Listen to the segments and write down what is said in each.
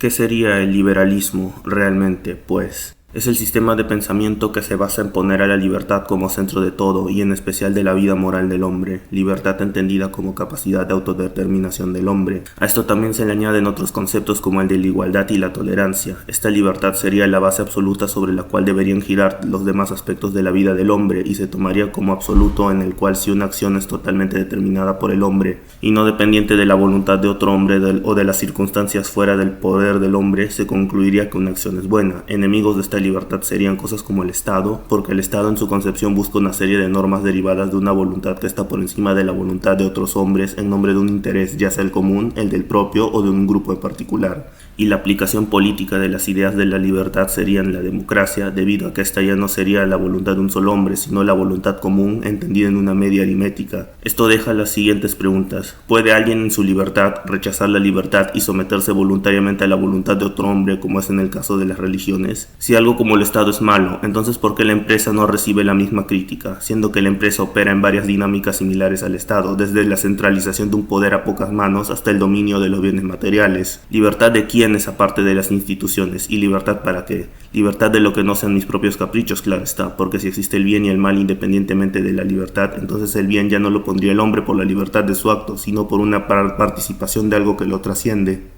¿Qué sería el liberalismo realmente, pues? Es el sistema de pensamiento que se basa en poner a la libertad como centro de todo y en especial de la vida moral del hombre, libertad entendida como capacidad de autodeterminación del hombre. A esto también se le añaden otros conceptos como el de la igualdad y la tolerancia. Esta libertad sería la base absoluta sobre la cual deberían girar los demás aspectos de la vida del hombre y se tomaría como absoluto, en el cual si una acción es totalmente determinada por el hombre y no dependiente de la voluntad de otro hombre o de las circunstancias fuera del poder del hombre, se concluiría que una acción es buena. Enemigos de esta libertad serían cosas como el Estado, porque el Estado en su concepción busca una serie de normas derivadas de una voluntad que está por encima de la voluntad de otros hombres en nombre de un interés, ya sea el común, el del propio o de un grupo en particular. Y la aplicación política de las ideas de la libertad serían la democracia, debido a que esta ya no sería la voluntad de un solo hombre, sino la voluntad común entendida en una media aritmética. Esto deja las siguientes preguntas. ¿Puede alguien en su libertad rechazar la libertad y someterse voluntariamente a la voluntad de otro hombre, como es en el caso de las religiones? Si algo como el Estado es malo, entonces ¿por qué la empresa no recibe la misma crítica, siendo que la empresa opera en varias dinámicas similares al Estado, desde la centralización de un poder a pocas manos hasta el dominio de los bienes materiales? ¿Libertad de quién es aparte de las instituciones? ¿Y libertad para qué? Libertad de lo que no sean mis propios caprichos, claro está, porque si existe el bien y el mal independientemente de la libertad, entonces el bien ya no lo pondría el hombre por la libertad de su acto, sino por una participación de algo que lo trasciende.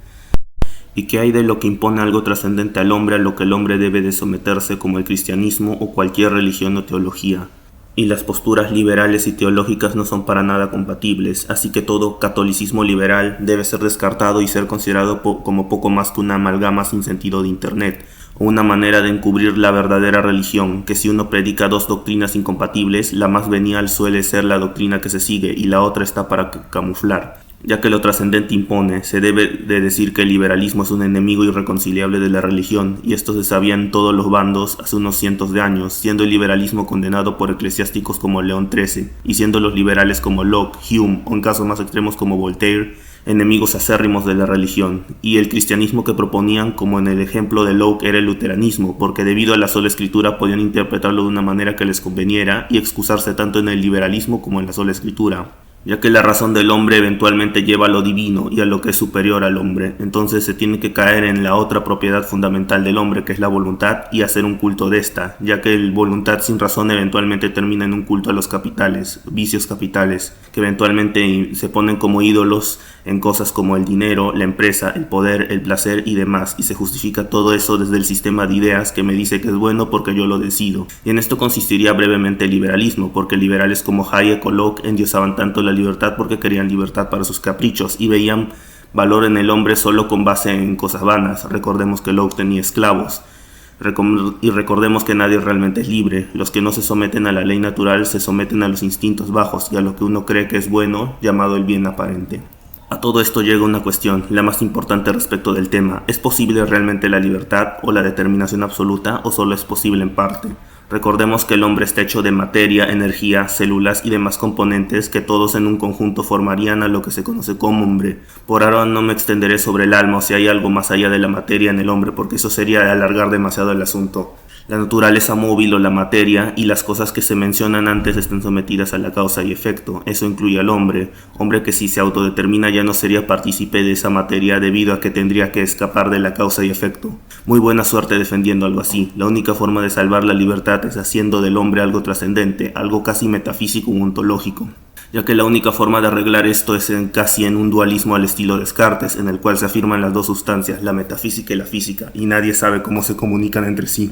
¿Y qué hay de lo que impone algo trascendente al hombre, a lo que el hombre debe de someterse, como el cristianismo o cualquier religión o teología? Y las posturas liberales y teológicas no son para nada compatibles, así que todo catolicismo liberal debe ser descartado y ser considerado como poco más que una amalgama sin sentido de internet, o una manera de encubrir la verdadera religión, que si uno predica dos doctrinas incompatibles, la más venial suele ser la doctrina que se sigue y la otra está para camuflar. Ya que lo trascendente impone, se debe de decir que el liberalismo es un enemigo irreconciliable de la religión, y esto se sabía en todos los bandos hace unos cientos de años, siendo el liberalismo condenado por eclesiásticos como León XIII, y siendo los liberales como Locke, Hume, o en casos más extremos como Voltaire, enemigos acérrimos de la religión, y el cristianismo que proponían, como en el ejemplo de Locke, era el luteranismo, porque debido a la sola escritura podían interpretarlo de una manera que les conveniera y excusarse tanto en el liberalismo como en la sola escritura, ya que la razón del hombre eventualmente lleva a lo divino y a lo que es superior al hombre. Entonces se tiene que caer en la otra propiedad fundamental del hombre, que es la voluntad, y hacer un culto de esta, ya que la voluntad sin razón eventualmente termina en un culto a los capitales, vicios capitales, que eventualmente se ponen como ídolos en cosas como el dinero, la empresa, el poder, el placer y demás, y se justifica todo eso desde el sistema de ideas que me dice que es bueno porque yo lo decido. Y en esto consistiría brevemente el liberalismo, porque liberales como Hayek o Locke endiosaban tanto la libertad porque querían libertad para sus caprichos y veían valor en el hombre solo con base en cosas vanas. Recordemos que Locke tenía esclavos. Y recordemos que nadie realmente es libre. Los que no se someten a la ley natural se someten a los instintos bajos y a lo que uno cree que es bueno, llamado el bien aparente. A todo esto llega una cuestión, la más importante respecto del tema. ¿Es posible realmente la libertad o la determinación absoluta, o solo es posible en parte? Recordemos que el hombre está hecho de materia, energía, células y demás componentes que todos en un conjunto formarían a lo que se conoce como hombre. Por ahora no me extenderé sobre el alma o si hay algo más allá de la materia en el hombre, porque eso sería alargar demasiado el asunto. La naturaleza móvil o la materia y las cosas que se mencionan antes están sometidas a la causa y efecto. Eso incluye al hombre que si se autodetermina ya no sería partícipe de esa materia debido a que tendría que escapar de la causa y efecto. Muy buena suerte defendiendo algo así. La única forma de salvar la libertad es haciendo del hombre algo trascendente, algo casi metafísico o ontológico, ya que la única forma de arreglar esto es casi en un dualismo al estilo Descartes, en el cual se afirman las dos sustancias, la metafísica y la física, y nadie sabe cómo se comunican entre sí.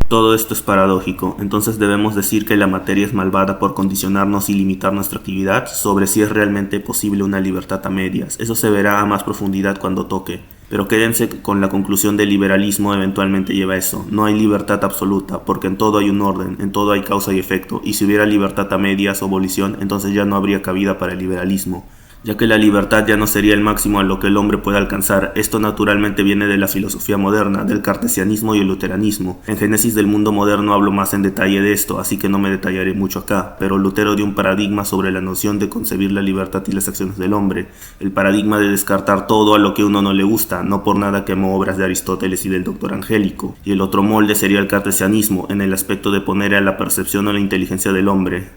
Todo esto es paradójico, entonces debemos decir que la materia es malvada por condicionarnos y limitar nuestra actividad. Sobre si es realmente posible una libertad a medias, eso se verá a más profundidad cuando toque. Pero quédense con la conclusión del liberalismo eventualmente lleva a eso. No hay libertad absoluta, porque en todo hay un orden, en todo hay causa y efecto, y si hubiera libertad a medias o abolición, entonces ya no habría cabida para el liberalismo, ya que la libertad ya no sería el máximo a lo que el hombre puede alcanzar. Esto naturalmente viene de la filosofía moderna, del cartesianismo y el luteranismo. En Génesis del mundo moderno hablo más en detalle de esto, así que no me detallaré mucho acá, pero Lutero dio un paradigma sobre la noción de concebir la libertad y las acciones del hombre, el paradigma de descartar todo a lo que uno no le gusta. No por nada quemó obras de Aristóteles y del Doctor Angélico. Y el otro molde sería el cartesianismo, en el aspecto de poner a la percepción o la inteligencia del hombre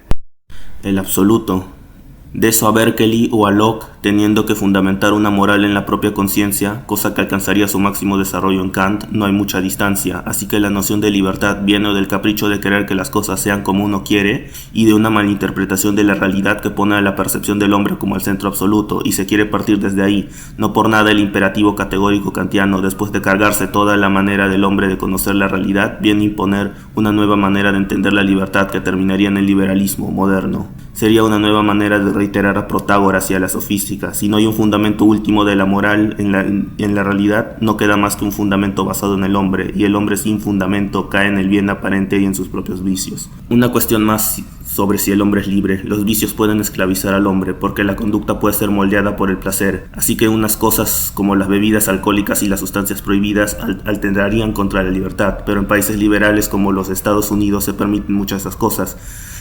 el absoluto De eso a Berkeley o a Locke, teniendo que fundamentar una moral en la propia conciencia, cosa que alcanzaría su máximo desarrollo en Kant, no hay mucha distancia, así que la noción de libertad viene del capricho de querer que las cosas sean como uno quiere y de una malinterpretación de la realidad que pone a la percepción del hombre como el centro absoluto, y se quiere partir desde ahí. No por nada el imperativo categórico kantiano, después de cargarse toda la manera del hombre de conocer la realidad, viene a imponer una nueva manera de entender la libertad que terminaría en el liberalismo moderno. Sería una nueva manera de reiterar a Protágoras y a la sofística. Si no hay un fundamento último de la moral en la realidad, no queda más que un fundamento basado en el hombre, y el hombre sin fundamento cae en el bien aparente y en sus propios vicios. Una cuestión más sobre si el hombre es libre. Los vicios pueden esclavizar al hombre, porque la conducta puede ser moldeada por el placer, así que unas cosas como las bebidas alcohólicas y las sustancias prohibidas alterarían contra la libertad, pero en países liberales como los Estados Unidos se permiten muchas de esas cosas.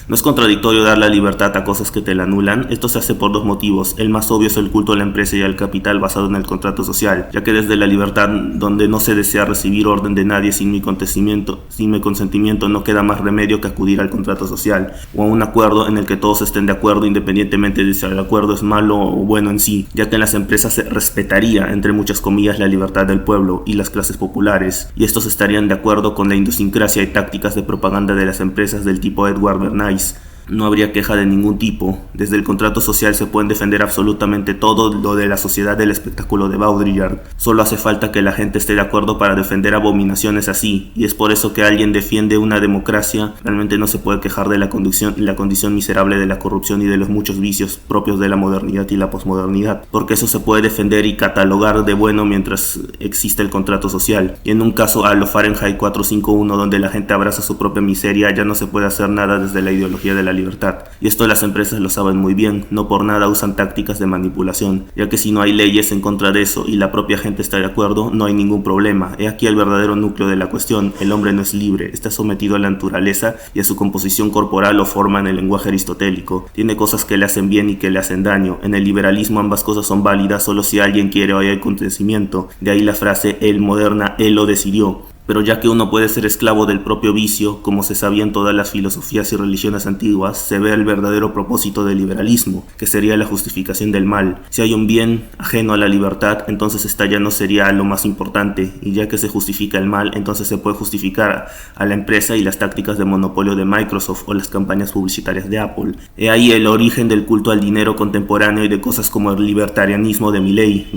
No es contradictorio dar la libertad a cosas que te la anulan. Esto se hace por dos motivos. El más obvio es el culto a la empresa y al capital basado en el contrato social, ya que desde la libertad, donde no se desea recibir orden de nadie sin mi consentimiento, no queda más remedio que acudir al contrato social, o a un acuerdo en el que todos estén de acuerdo independientemente de si el acuerdo es malo o bueno en sí, ya que en las empresas se respetaría, entre muchas comillas, la libertad del pueblo y las clases populares, y estos estarían de acuerdo con la idiosincrasia y tácticas de propaganda de las empresas del tipo Edward Bernays. No habría queja de ningún tipo. Desde el contrato social se pueden defender absolutamente todo lo de la sociedad del espectáculo de Baudrillard. Solo hace falta que la gente esté de acuerdo para defender abominaciones así, y es por eso que alguien defiende una democracia. Realmente no se puede quejar de la condición miserable de la corrupción y de los muchos vicios propios de la modernidad y la posmodernidad, porque eso se puede defender y catalogar de bueno mientras existe el contrato social. Y en un caso a lo Fahrenheit 451, donde la gente abraza su propia miseria, ya no se puede hacer nada desde la ideología de la libertad. Y esto las empresas lo saben muy bien, no por nada usan tácticas de manipulación, ya que si no hay leyes en contra de eso y la propia gente está de acuerdo, no hay ningún problema. He aquí el verdadero núcleo de la cuestión: el hombre no es libre, está sometido a la naturaleza y a su composición corporal o forma en el lenguaje aristotélico. Tiene cosas que le hacen bien y que le hacen daño. En el liberalismo ambas cosas son válidas solo si alguien quiere o hay acontecimiento. De ahí la frase "el moderna, él lo decidió". Pero ya que uno puede ser esclavo del propio vicio, como se sabía en todas las filosofías y religiones antiguas, se ve el verdadero propósito del liberalismo, que sería la justificación del mal. Si hay un bien ajeno a la libertad, entonces esta ya no sería lo más importante, y ya que se justifica el mal, entonces se puede justificar a la empresa y las tácticas de monopolio de Microsoft o las campañas publicitarias de Apple. He ahí el origen del culto al dinero contemporáneo y de cosas como el libertarianismo de Milley.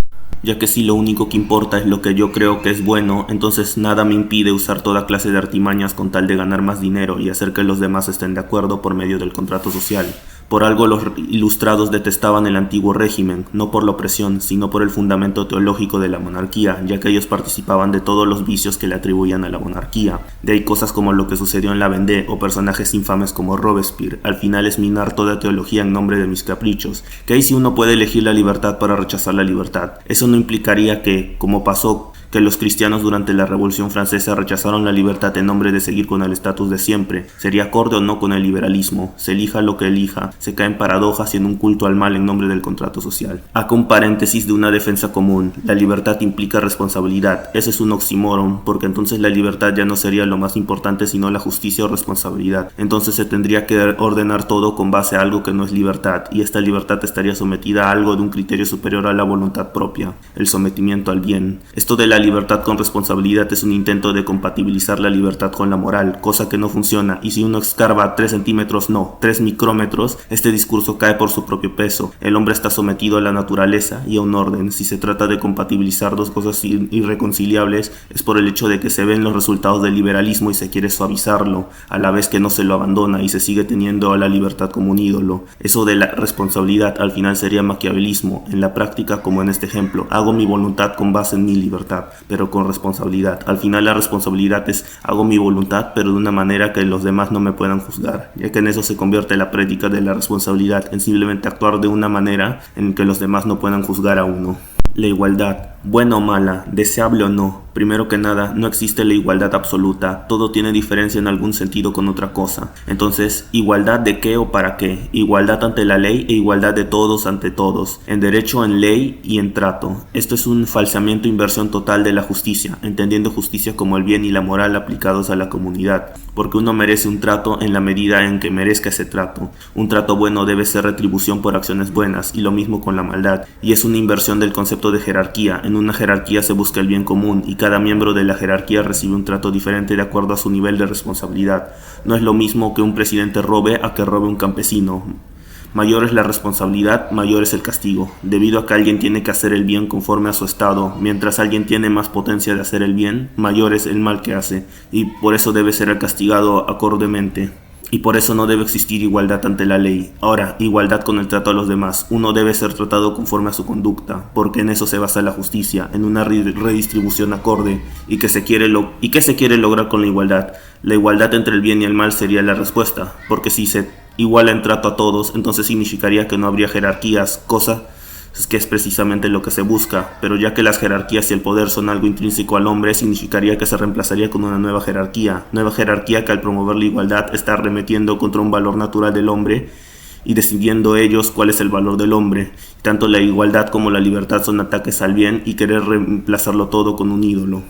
Ya que si lo único que importa es lo que yo creo que es bueno, entonces nada me impide usar toda clase de artimañas con tal de ganar más dinero y hacer que los demás estén de acuerdo por medio del contrato social. Por algo los ilustrados detestaban el antiguo régimen, no por la opresión, sino por el fundamento teológico de la monarquía, ya que ellos participaban de todos los vicios que le atribuían a la monarquía. De ahí cosas como lo que sucedió en la Vendée o personajes infames como Robespierre. Al final es minar toda teología en nombre de mis caprichos, que ahí sí uno puede elegir la libertad para rechazar la libertad. Eso no implicaría que, como pasó, que los cristianos durante la Revolución Francesa rechazaron la libertad en nombre de seguir con el estatus de siempre. Sería acorde o no con el liberalismo. Se elija lo que elija, se caen paradojas y en un culto al mal en nombre del contrato social. Hago un paréntesis de una defensa común. La libertad implica responsabilidad. Ese es un oxímoron, porque entonces la libertad ya no sería lo más importante sino la justicia o responsabilidad. Entonces se tendría que ordenar todo con base a algo que no es libertad, y esta libertad estaría sometida a algo de un criterio superior a la voluntad propia, el sometimiento al bien. Esto de la libertad con responsabilidad es un intento de compatibilizar la libertad con la moral, cosa que no funciona, y si uno escarba 3 centímetros, no, 3 micrómetros, este discurso cae por su propio peso. El hombre está sometido a la naturaleza y a un orden. Si se trata de compatibilizar dos cosas irreconciliables, es por el hecho de que se ven los resultados del liberalismo y se quiere suavizarlo, a la vez que no se lo abandona y se sigue teniendo a la libertad como un ídolo. Eso de la responsabilidad al final sería maquiavelismo. En la práctica, como en este ejemplo, hago mi voluntad con base en mi libertad, pero con responsabilidad. Al final la responsabilidad es hago mi voluntad, pero de una manera que los demás no me puedan juzgar, ya que en eso se convierte la práctica de la responsabilidad, en simplemente actuar de una manera en que los demás no puedan juzgar a uno. La igualdad. Buena o mala, deseable o no, primero que nada, no existe la igualdad absoluta, todo tiene diferencia en algún sentido con otra cosa. Entonces, ¿igualdad de qué o para qué? Igualdad ante la ley e igualdad de todos ante todos, en derecho, en ley y en trato. Esto es un falseamiento e inversión total de la justicia, entendiendo justicia como el bien y la moral aplicados a la comunidad, porque uno merece un trato en la medida en que merezca ese trato. Un trato bueno debe ser retribución por acciones buenas, y lo mismo con la maldad, y es una inversión del concepto de jerarquía. En una jerarquía se busca el bien común y cada miembro de la jerarquía recibe un trato diferente de acuerdo a su nivel de responsabilidad. No es lo mismo que un presidente robe a que robe un campesino. Mayor es la responsabilidad, mayor es el castigo, debido a que alguien tiene que hacer el bien conforme a su estado, mientras alguien tiene más potencia de hacer el bien, mayor es el mal que hace, y por eso debe ser castigado acordemente. Y por eso no debe existir igualdad ante la ley. Ahora, igualdad con el trato a los demás. Uno debe ser tratado conforme a su conducta, porque en eso se basa la justicia, en una redistribución acorde. ¿Y qué se quiere lograr con la igualdad? La igualdad entre el bien y el mal sería la respuesta, porque si se iguala en trato a todos, entonces significaría que no habría jerarquías, cosa que es precisamente lo que se busca, pero ya que las jerarquías y el poder son algo intrínseco al hombre, significaría que se reemplazaría con una nueva jerarquía que al promover la igualdad está arremetiendo contra un valor natural del hombre y decidiendo ellos cuál es el valor del hombre. Tanto la igualdad como la libertad son ataques al bien y querer reemplazarlo todo con un ídolo.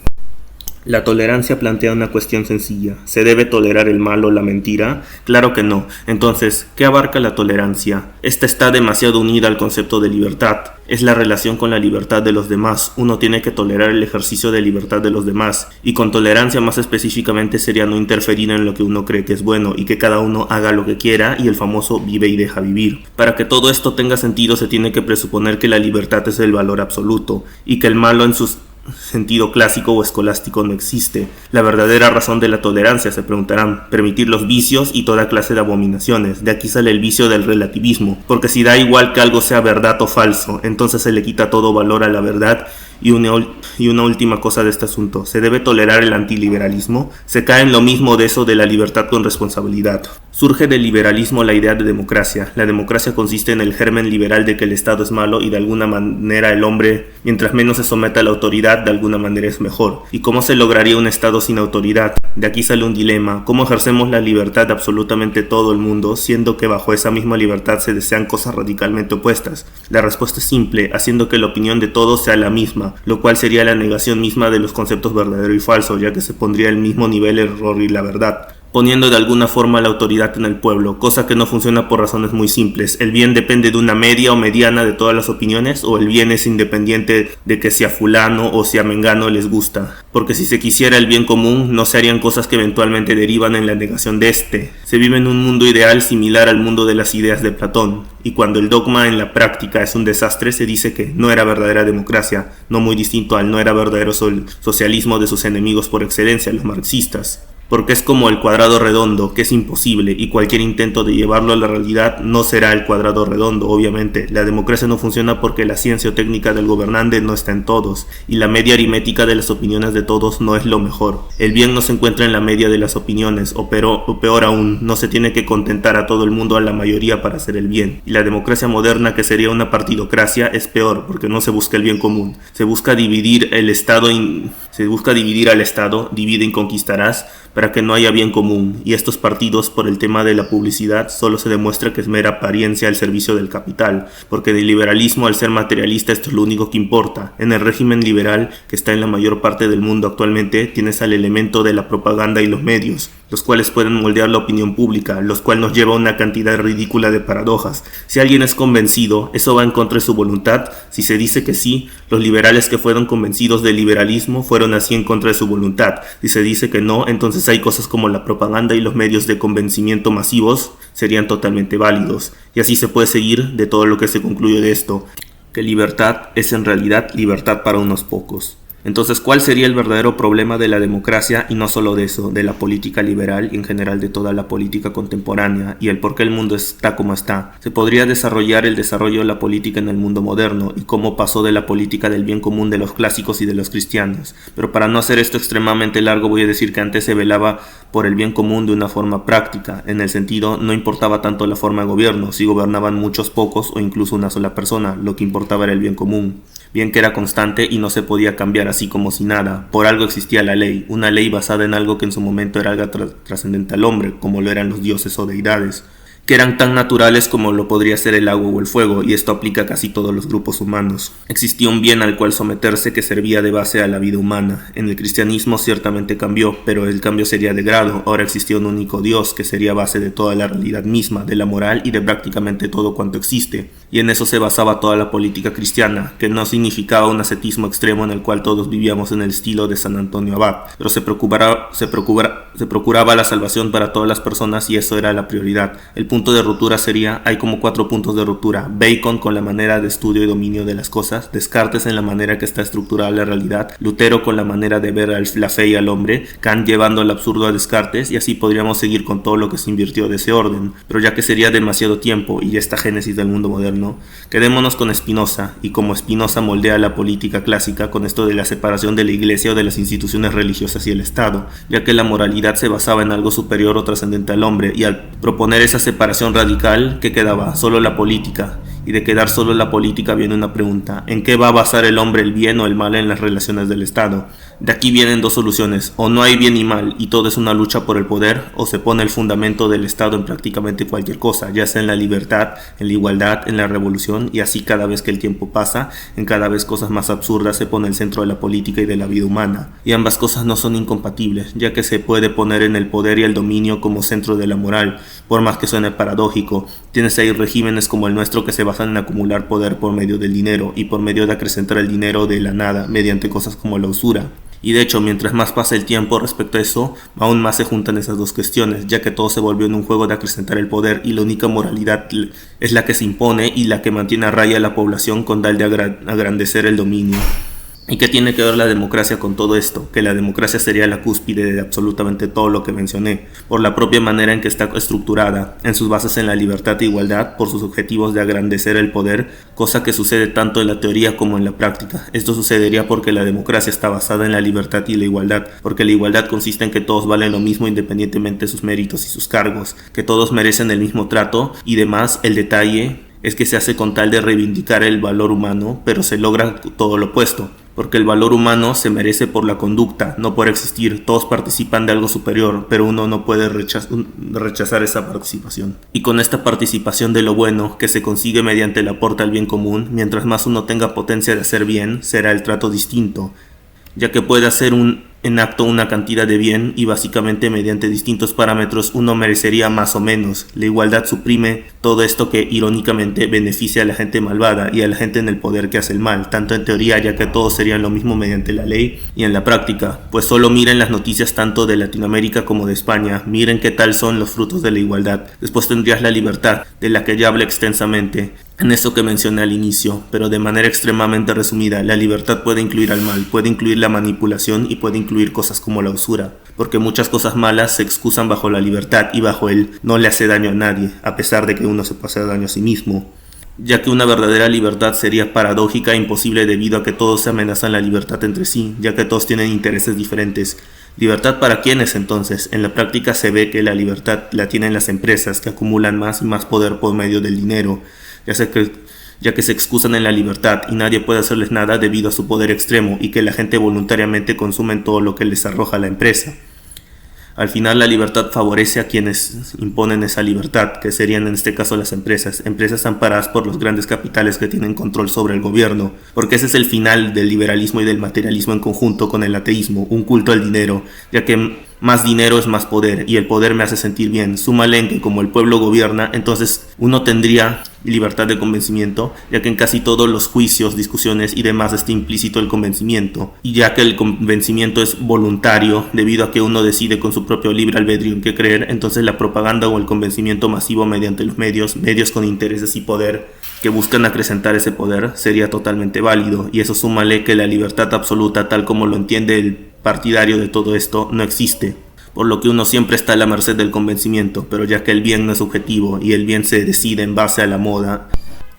La tolerancia plantea una cuestión sencilla. ¿Se debe tolerar el mal o la mentira? Claro que no. Entonces, ¿qué abarca la tolerancia? Esta está demasiado unida al concepto de libertad. Es la relación con la libertad de los demás. Uno tiene que tolerar el ejercicio de libertad de los demás. Y con tolerancia más específicamente sería no interferir en lo que uno cree que es bueno y que cada uno haga lo que quiera y el famoso vive y deja vivir. Para que todo esto tenga sentido se tiene que presuponer que la libertad es el valor absoluto y que el malo en sus sentido clásico o escolástico no existe. La verdadera razón de la tolerancia, se preguntarán, permitir los vicios y toda clase de abominaciones. De aquí sale el vicio del relativismo, porque si da igual que algo sea verdad o falso, entonces se le quita todo valor a la verdad. Y una última cosa de este asunto, ¿se debe tolerar el antiliberalismo? Se cae en lo mismo de eso de la libertad con responsabilidad. Surge del liberalismo la idea de democracia. La democracia consiste en el germen liberal de que el Estado es malo y de alguna manera el hombre, mientras menos se someta a la autoridad, de alguna manera es mejor. ¿Y cómo se lograría un Estado sin autoridad? De aquí sale un dilema. ¿Cómo ejercemos la libertad de absolutamente todo el mundo, siendo que bajo esa misma libertad se desean cosas radicalmente opuestas? La respuesta es simple, haciendo que la opinión de todos sea la misma, lo cual sería la negación misma de los conceptos verdadero y falso, ya que se pondría al mismo nivel el error y la verdad, poniendo de alguna forma la autoridad en el pueblo, cosa que no funciona por razones muy simples. El bien depende de una media o mediana de todas las opiniones, o el bien es independiente de que si a fulano o si a mengano les gusta, porque si se quisiera el bien común no se harían cosas que eventualmente derivan en la negación de este. Se vive en un mundo ideal similar al mundo de las ideas de Platón, y cuando el dogma en la práctica es un desastre se dice que no era verdadera democracia, no muy distinto al no era verdadero socialismo de sus enemigos por excelencia, los marxistas. Porque es como el cuadrado redondo, que es imposible, y cualquier intento de llevarlo a la realidad no será el cuadrado redondo, obviamente. La democracia no funciona porque la ciencia o técnica del gobernante no está en todos, y la media aritmética de las opiniones de todos no es lo mejor. El bien no se encuentra en la media de las opiniones, o peor aún, no se tiene que contentar a todo el mundo, a la mayoría, para hacer el bien. Y la democracia moderna, que sería una partidocracia, es peor, porque no se busca el bien común. Se busca dividir al Estado, divide y conquistarás, para que no haya bien común, y estos partidos, por el tema de la publicidad, solo se demuestra que es mera apariencia al servicio del capital, porque del liberalismo, al ser materialista, esto es lo único que importa. En el régimen liberal, que está en la mayor parte del mundo actualmente, tienes al elemento de la propaganda y los medios, los cuales pueden moldear la opinión pública, los cuales nos lleva a una cantidad ridícula de paradojas. Si alguien es convencido, eso va en contra de su voluntad. Si se dice que sí, los liberales que fueron convencidos del liberalismo fueron así en contra de su voluntad. Si se dice que no, entonces hay cosas como la propaganda y los medios de convencimiento masivos serían totalmente válidos. Y así se puede seguir de todo lo que se concluye de esto, que libertad es en realidad libertad para unos pocos. Entonces, ¿cuál sería el verdadero problema de la democracia y no solo de eso, de la política liberal y en general de toda la política contemporánea y el por qué el mundo está como está? Se podría desarrollar el desarrollo de la política en el mundo moderno y cómo pasó de la política del bien común de los clásicos y de los cristianos. Pero para no hacer esto extremadamente largo voy a decir que antes se velaba por el bien común de una forma práctica, en el sentido no importaba tanto la forma de gobierno, si gobernaban muchos pocos o incluso una sola persona, lo que importaba era el bien común. bien que era constante y no se podía cambiar así como si nada. Por algo existía la ley, una ley basada en algo que en su momento era algo trascendente al hombre, como lo eran los dioses o deidades, que eran tan naturales como lo podría ser el agua o el fuego, y esto aplica a casi todos los grupos humanos. Existía un bien al cual someterse que servía de base a la vida humana. En el cristianismo ciertamente cambió, pero el cambio sería de grado. Ahora existía un único Dios que sería base de toda la realidad misma, de la moral y de prácticamente todo cuanto existe. Y en eso se basaba toda la política cristiana, que no significaba un ascetismo extremo en el cual todos vivíamos en el estilo de San Antonio Abad, pero se procuraba la salvación para todas las personas y eso era la prioridad. El punto de ruptura sería, hay como 4 puntos de ruptura: Bacon con la manera de estudio y dominio de las cosas, Descartes en la manera que está estructurada la realidad, Lutero con la manera de ver la fe y al hombre, Kant llevando al absurdo a Descartes, y así podríamos seguir con todo lo que se invirtió de ese orden. Pero ya que sería demasiado tiempo y esta génesis del mundo moderno, quedémonos con Spinoza, y como Spinoza moldea la política clásica con esto de la separación de la iglesia o de las instituciones religiosas y el Estado, ya que la moralidad se basaba en algo superior o trascendente al hombre, y al proponer esa separación radical, ¿qué quedaba? Solo la política. Y de quedar solo la política viene una pregunta: ¿en qué va a basar el hombre el bien o el mal en las relaciones del Estado? De aquí vienen 2 soluciones: o no hay bien y mal y todo es una lucha por el poder, o se pone el fundamento del Estado en prácticamente cualquier cosa, ya sea en la libertad, en la igualdad, en la revolución, y así cada vez que el tiempo pasa, en cada vez cosas más absurdas se pone el centro de la política y de la vida humana. Y ambas cosas no son incompatibles, ya que se puede poner en el poder y el dominio como centro de la moral, por más que suene paradójico. Tienes ahí regímenes como el nuestro que se basan en acumular poder por medio del dinero y por medio de acrecentar el dinero de la nada mediante cosas como la usura. Y de hecho, mientras más pasa el tiempo respecto a eso, aún más se juntan esas 2 cuestiones, ya que todo se volvió en un juego de acrecentar el poder y la única moralidad es la que se impone y la que mantiene a raya a la población con tal de agrandecer el dominio. ¿Y qué tiene que ver la democracia con todo esto? Que la democracia sería la cúspide de absolutamente todo lo que mencioné, por la propia manera en que está estructurada, en sus bases en la libertad e igualdad, por sus objetivos de agrandecer el poder, cosa que sucede tanto en la teoría como en la práctica. Esto sucedería porque la democracia está basada en la libertad y la igualdad, porque la igualdad consiste en que todos valen lo mismo independientemente de sus méritos y sus cargos, que todos merecen el mismo trato y demás. El detalle es que se hace con tal de reivindicar el valor humano, pero se logra todo lo opuesto, porque el valor humano se merece por la conducta, no por existir. Todos participan de algo superior, pero uno no puede rechazar esa participación. Y con esta participación de lo bueno, que se consigue mediante el aporte al bien común, mientras más uno tenga potencia de hacer bien, será el trato distinto, ya que puede hacer en acto una cantidad de bien y básicamente mediante distintos parámetros uno merecería más o menos. La igualdad suprime todo esto que irónicamente beneficia a la gente malvada y a la gente en el poder que hace el mal, tanto en teoría, ya que todos serían lo mismo mediante la ley, y en la práctica, pues solo miren las noticias tanto de Latinoamérica como de España, miren qué tal son los frutos de la igualdad. Después tendrías la libertad, de la que ya hablé extensamente en eso que mencioné al inicio, pero de manera extremadamente resumida. La libertad puede incluir al mal, puede incluir la manipulación y puede incluir cosas como la usura, porque muchas cosas malas se excusan bajo la libertad y bajo el no le hace daño a nadie, a pesar de que uno se puede hacer daño a sí mismo, ya que una verdadera libertad sería paradójica e imposible debido a que todos se amenazan la libertad entre sí, ya que todos tienen intereses diferentes. ¿Libertad para quiénes entonces? En la práctica se ve que la libertad la tienen las empresas, que acumulan más y más poder por medio del dinero, ya que se excusan en la libertad y nadie puede hacerles nada debido a su poder extremo y que la gente voluntariamente consume todo lo que les arroja la empresa. Al final la libertad favorece a quienes imponen esa libertad, que serían en este caso las empresas amparadas por los grandes capitales que tienen control sobre el gobierno, porque ese es el final del liberalismo y del materialismo en conjunto con el ateísmo, un culto al dinero, ya que más dinero es más poder y el poder me hace sentir bien. Súmale en que como el pueblo gobierna, entonces uno tendría libertad de convencimiento, ya que en casi todos los juicios, discusiones y demás está implícito el convencimiento, y ya que el convencimiento es voluntario debido a que uno decide con su propio libre albedrío en qué creer, entonces la propaganda o el convencimiento masivo mediante los medios con intereses y poder que buscan acrecentar ese poder sería totalmente válido, y eso súmale que la libertad absoluta tal como lo entiende el partidario de todo esto no existe, por lo que uno siempre está a la merced del convencimiento, pero ya que el bien no es subjetivo y el bien se decide en base a la moda,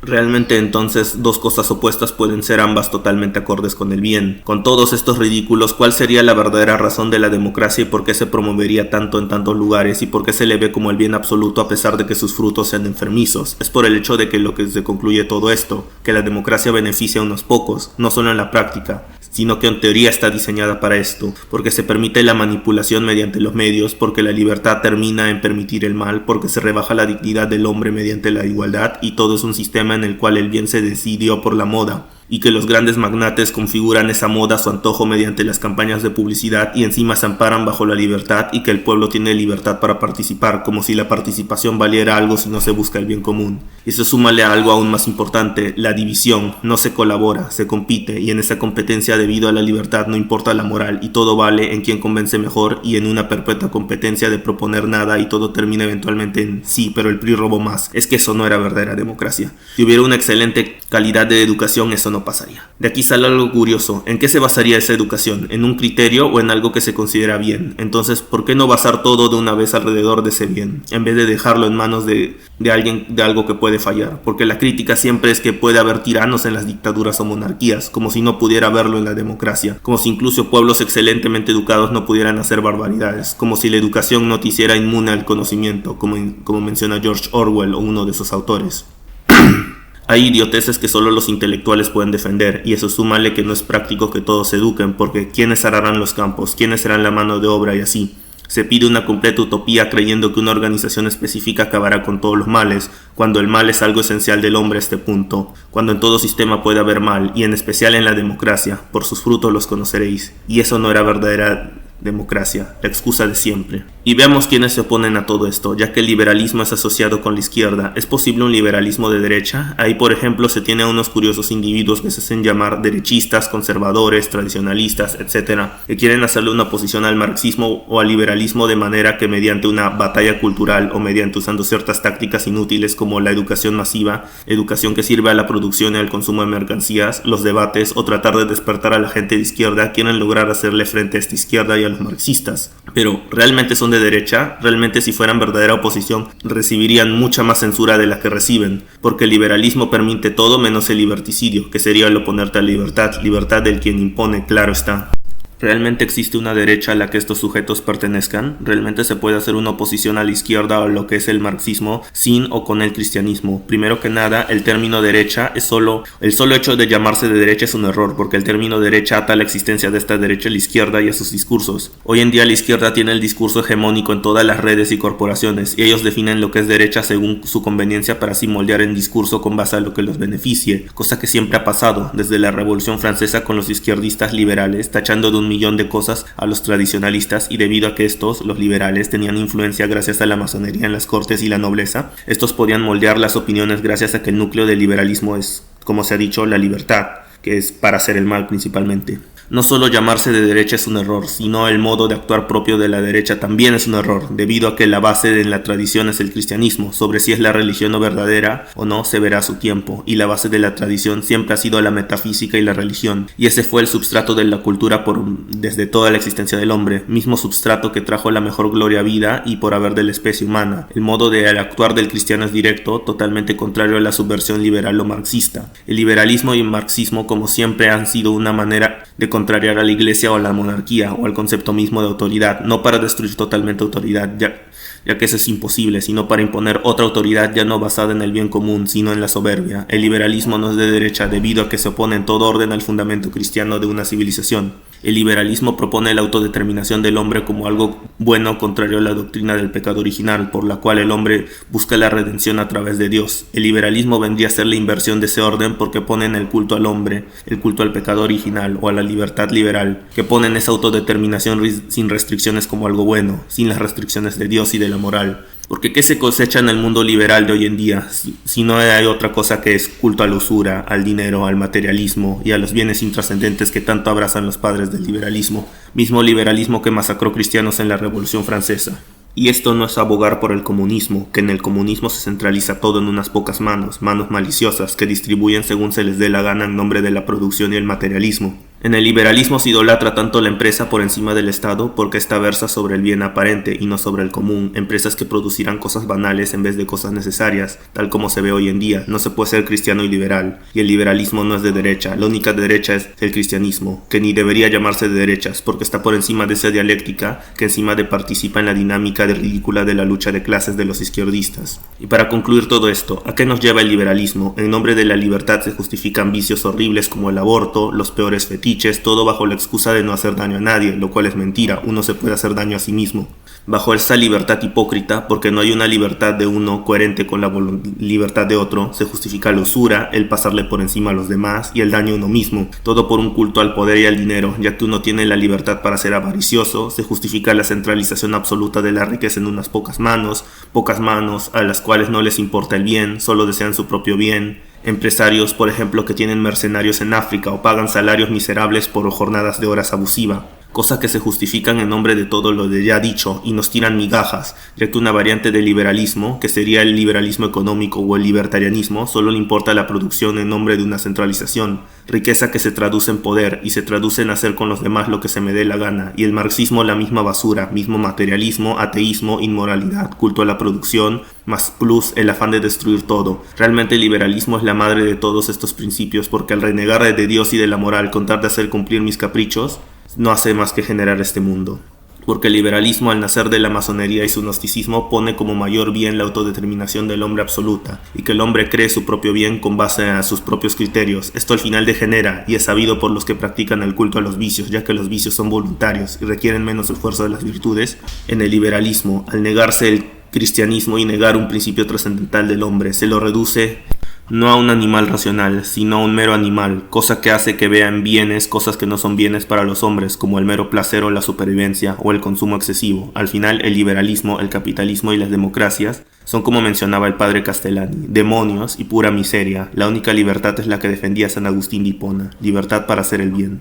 Realmente entonces dos cosas opuestas pueden ser ambas totalmente acordes con el bien. Con todos estos ridículos, ¿cuál sería la verdadera razón de la democracia y por qué se promovería tanto en tantos lugares y por qué se le ve como el bien absoluto a pesar de que sus frutos sean enfermizos? Es por el hecho de que lo que se concluye todo esto, que la democracia beneficia a unos pocos, no solo en la práctica, sino que en teoría está diseñada para esto, porque se permite la manipulación mediante los medios, porque la libertad termina en permitir el mal, porque se rebaja la dignidad del hombre mediante la igualdad, y todo es un sistema en el cual el bien se decidió por la moda, y que los grandes magnates configuran esa moda a su antojo mediante las campañas de publicidad y encima se amparan bajo la libertad y que el pueblo tiene libertad para participar, como si la participación valiera algo si no se busca el bien común. Y eso súmale a algo aún más importante, la división. No se colabora, se compite, y en esa competencia debido a la libertad no importa la moral y todo vale en quien convence mejor y en una perpetua competencia de proponer nada y todo termina eventualmente en sí, pero el PRI robó más. Es que eso no era verdadera democracia. Si hubiera una excelente calidad de educación, eso no pasaría. De aquí sale algo curioso. ¿En qué se basaría esa educación? ¿En un criterio o en algo que se considera bien? Entonces, ¿por qué no basar todo de una vez alrededor de ese bien? En vez de dejarlo en manos de alguien, de algo que puede fallar. Porque la crítica siempre es que puede haber tiranos en las dictaduras o monarquías, como si no pudiera haberlo en la democracia. Como si incluso pueblos excelentemente educados no pudieran hacer barbaridades. Como si la educación no te hiciera inmune al conocimiento, como menciona George Orwell o uno de sus autores. Hay idioteces que solo los intelectuales pueden defender, y eso súmale que no es práctico que todos se eduquen, porque ¿quiénes ararán los campos? ¿Quiénes serán la mano de obra? Y así. Se pide una completa utopía creyendo que una organización específica acabará con todos los males, cuando el mal es algo esencial del hombre a este punto, cuando en todo sistema puede haber mal, y en especial en la democracia, por sus frutos los conoceréis. Y eso no era verdadera democracia, la excusa de siempre. Y veamos quiénes se oponen a todo esto, ya que el liberalismo es asociado con la izquierda. ¿Es posible un liberalismo de derecha? Ahí, por ejemplo, se tiene a unos curiosos individuos que se hacen llamar derechistas, conservadores, tradicionalistas, etc., que quieren hacerle una oposición al marxismo o al liberalismo de manera que mediante una batalla cultural o mediante usando ciertas tácticas inútiles como la educación masiva, educación que sirve a la producción y al consumo de mercancías, los debates o tratar de despertar a la gente de izquierda, quieren lograr hacerle frente a esta izquierda y a los marxistas. Pero, ¿realmente son de derecha? Realmente, si fueran verdadera oposición, recibirían mucha más censura de la que reciben, porque el liberalismo permite todo menos el liberticidio, que sería el oponerte a la libertad del quien impone, claro está. ¿Realmente existe una derecha a la que estos sujetos pertenezcan? ¿Realmente se puede hacer una oposición a la izquierda o a lo que es el marxismo sin o con el cristianismo? Primero que nada, el término derecha el solo hecho de llamarse de derecha es un error, porque el término derecha ata la existencia de esta derecha a la izquierda y a sus discursos. Hoy en día la izquierda tiene el discurso hegemónico en todas las redes y corporaciones, y ellos definen lo que es derecha según su conveniencia para así moldear el discurso con base a lo que los beneficie, cosa que siempre ha pasado desde la Revolución Francesa con los izquierdistas liberales, tachando de un millón de cosas a los tradicionalistas, y debido a que estos, los liberales, tenían influencia gracias a la masonería en las cortes y la nobleza, estos podían moldear las opiniones gracias a que el núcleo del liberalismo es, como se ha dicho, la libertad, que es para hacer el mal principalmente. No solo llamarse de derecha es un error, sino el modo de actuar propio de la derecha también es un error, debido a que la base de la tradición es el cristianismo. Sobre si es la religión o verdadera o no se verá a su tiempo, y la base de la tradición siempre ha sido la metafísica y la religión, y ese fue el substrato de la cultura desde toda la existencia del hombre, mismo substrato que trajo la mejor gloria a vida y por haber de la especie humana. El modo de actuar del cristiano es directo, totalmente contrario a la subversión liberal o marxista. El liberalismo y el marxismo, como siempre, han sido una manera de contrariar a la iglesia o a la monarquía o al concepto mismo de autoridad, no para destruir totalmente autoridad, ya que eso es imposible, sino para imponer otra autoridad ya no basada en el bien común, sino en la soberbia. El liberalismo no es de derecha debido a que se opone en todo orden al fundamento cristiano de una civilización. El liberalismo propone la autodeterminación del hombre como algo bueno, contrario a la doctrina del pecado original, por la cual el hombre busca la redención a través de Dios. El liberalismo vendría a ser la inversión de ese orden porque ponen el culto al hombre, el culto al pecado original o a la libertad liberal, que ponen esa autodeterminación sin restricciones como algo bueno, sin las restricciones de Dios y de la moral. Porque ¿qué se cosecha en el mundo liberal de hoy en día? Si no hay otra cosa que es culto a la usura, al dinero, al materialismo y a los bienes intrascendentes que tanto abrazan los padres del liberalismo. Mismo liberalismo que masacró cristianos en la Revolución Francesa. Y esto no es abogar por el comunismo, que en el comunismo se centraliza todo en unas pocas manos maliciosas que distribuyen según se les dé la gana en nombre de la producción y el materialismo. En el liberalismo se idolatra tanto la empresa por encima del Estado porque esta versa sobre el bien aparente y no sobre el común, empresas que producirán cosas banales en vez de cosas necesarias, tal como se ve hoy en día. No se puede ser cristiano y liberal, y el liberalismo no es de derecha, la única de derecha es el cristianismo, que ni debería llamarse de derechas porque está por encima de esa dialéctica que encima de participa en la dinámica de ridícula de la lucha de clases de los izquierdistas. Y para concluir todo esto, ¿a qué nos lleva el liberalismo? En nombre de la libertad se justifican vicios horribles como el aborto, los peores fetiches, todo bajo la excusa de no hacer daño a nadie, lo cual es mentira, uno se puede hacer daño a sí mismo. Bajo esta libertad hipócrita, porque no hay una libertad de uno coherente con la libertad de otro, se justifica la usura, el pasarle por encima a los demás y el daño a uno mismo, todo por un culto al poder y al dinero, ya que uno tiene la libertad para ser avaricioso, se justifica la centralización absoluta de la riqueza en unas pocas manos a las cuales no les importa el bien, solo desean su propio bien. Empresarios, por ejemplo, que tienen mercenarios en África o pagan salarios miserables por jornadas de horas abusiva, cosas que se justifican en nombre de todo lo de ya dicho y nos tiran migajas, ya que una variante del liberalismo, que sería el liberalismo económico o el libertarianismo, solo le importa la producción en nombre de una centralización, riqueza que se traduce en poder y se traduce en hacer con los demás lo que se me dé la gana, y el marxismo la misma basura, mismo materialismo, ateísmo, inmoralidad, culto a la producción, más plus el afán de destruir todo. Realmente el liberalismo es la madre de todos estos principios porque al renegar de Dios y de la moral con tal de hacer cumplir mis caprichos, no hace más que generar este mundo. Porque el liberalismo al nacer de la masonería y su gnosticismo pone como mayor bien la autodeterminación del hombre absoluta y que el hombre cree su propio bien con base a sus propios criterios. Esto al final degenera y es sabido por los que practican el culto a los vicios, ya que los vicios son voluntarios y requieren menos esfuerzo de las virtudes. En el liberalismo, al negarse el cristianismo y negar un principio trascendental del hombre, se lo reduce no a un animal racional, sino a un mero animal, cosa que hace que vean bienes cosas que no son bienes para los hombres, como el mero placer o la supervivencia o el consumo excesivo. Al final, el liberalismo, el capitalismo y las democracias son, como mencionaba el padre Castellani, demonios y pura miseria. La única libertad es la que defendía San Agustín de Hipona, libertad para hacer el bien.